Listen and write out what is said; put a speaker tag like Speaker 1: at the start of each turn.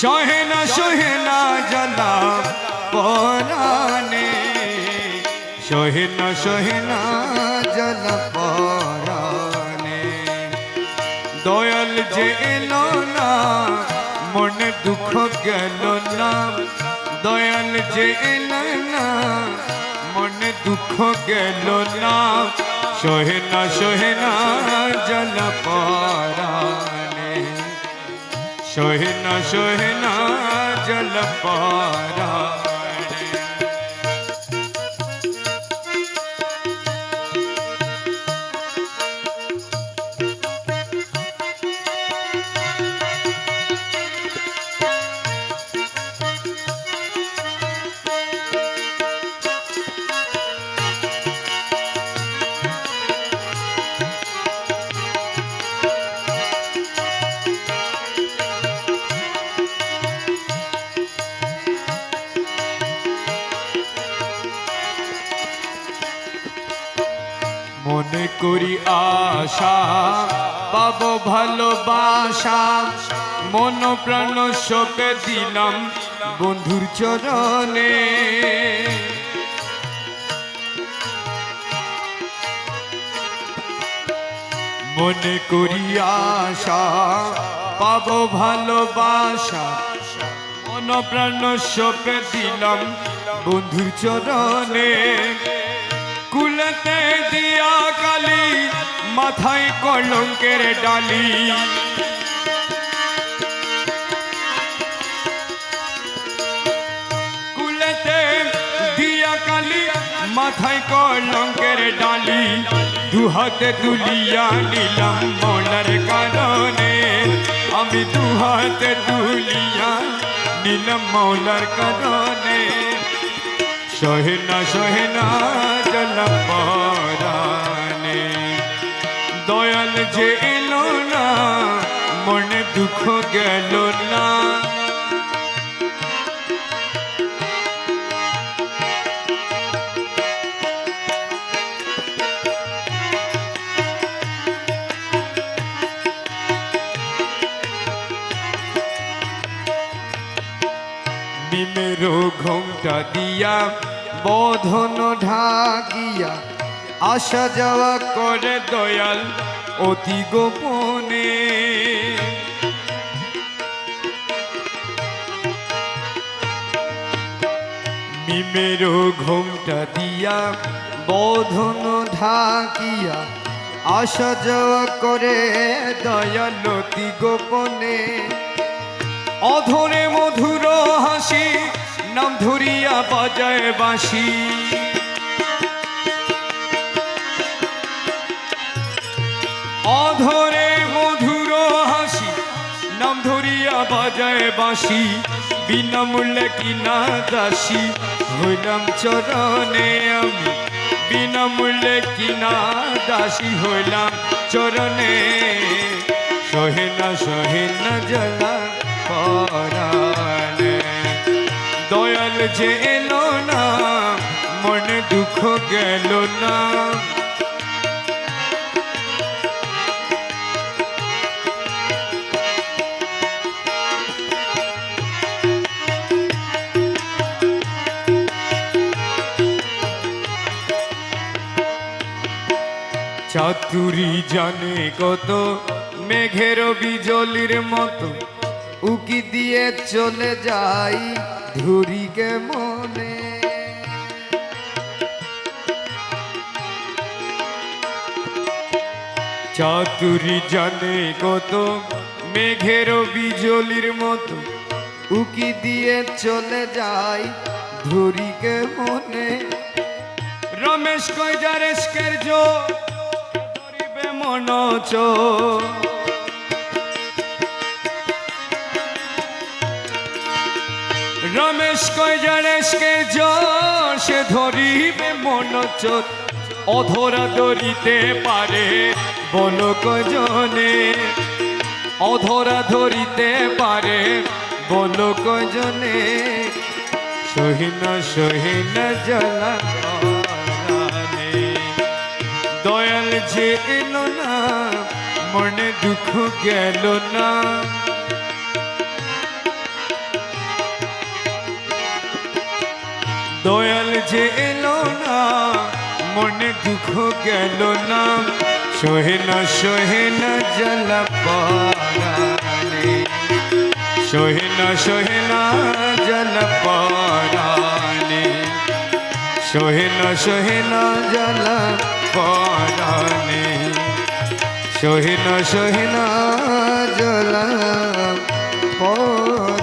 Speaker 1: সহে না জ্বালা পরাণে, সহে না জ্বালা পরাণে। দয়াল যে এলো না মনে দুঃখ গেল না, দয়াল যে এলো না মনে দুঃখ গেল না। সহে না জ্বালা পরাণে, সহে না জ্বালা পরাণে। মনে করি আশা পাবো ভালোবাসা, মন প্রাণ সপে দিলাম বন্ধুর চরণে। মনে করি আশা পাবো ভালোবাসা, মন প্রাণ সপে দিলাম বন্ধুর চরণে। কুলতে দিয়া কালি মাথায় কলঙ্কের ডালি, কুলতে দিয়া কালি মাথায় কলঙ্কের ডালি। দুহাতে তুলিয়া নিলাম মৌলার কারণে, আমি দুহাতে তুলিয়া নিলাম মৌলার কারণে। সহে না জ্বালা পরাণে, দয়াল যে এলো না মনে দুঃখ গেল না। নিমের ঘোমটা দিয়া বধন ঢাকিয়া, আসা যাওয়া করে দয়াল অতি গোপনে। নিমের ঘোমটা দিয়া বধন ঢাকিয়া, আসা যাওয়া করে দয়াল অতি গোপনে। অধরে মধুর হাসি নাম ধরিয়া বাজায় বাঁশি, অধরে মধুর হাসি নাম ধরিয়া বাজায় বাঁশি। বিনামূল্যে কিনা দাসী হইলাম চরণে আমি, বিনামূল্যে কিনা দাসী হইলাম চরণে। সহে না জ্বালা পরাণে, দয়াল যে এলো না মনে দুঃখ গেল না। চাতুরি জানে কত মেঘের বিজলির মতো, উকি দিয়ে চলে যাই ধুরিকে মনে। চাতুরি জানে কত মেঘের বিজলির মতো, উকি দিয়ে চলে যাই ধুরিকে মনে। রমেশ কই যারেশকের জো ধরিবে মন চো, রমেশ কই যারেশকে জো সে ধরিবে মন চোর। অধরা ধরিতে পারে বলো কজনে, অধরা ধরিতে পারে বলো কজনে। সহে না জ্বালা পরাণে, দয়াল যে এলো না মনে দুঃখ গেল না। দয়াল যে এলো না মনে দুঃখ গেল না সোহে না জ্বালা পরাণে সোহে না জ্বালা পরাণে সোহে না জ্বালা পরাণে সোহে না জ্বালা পরাণে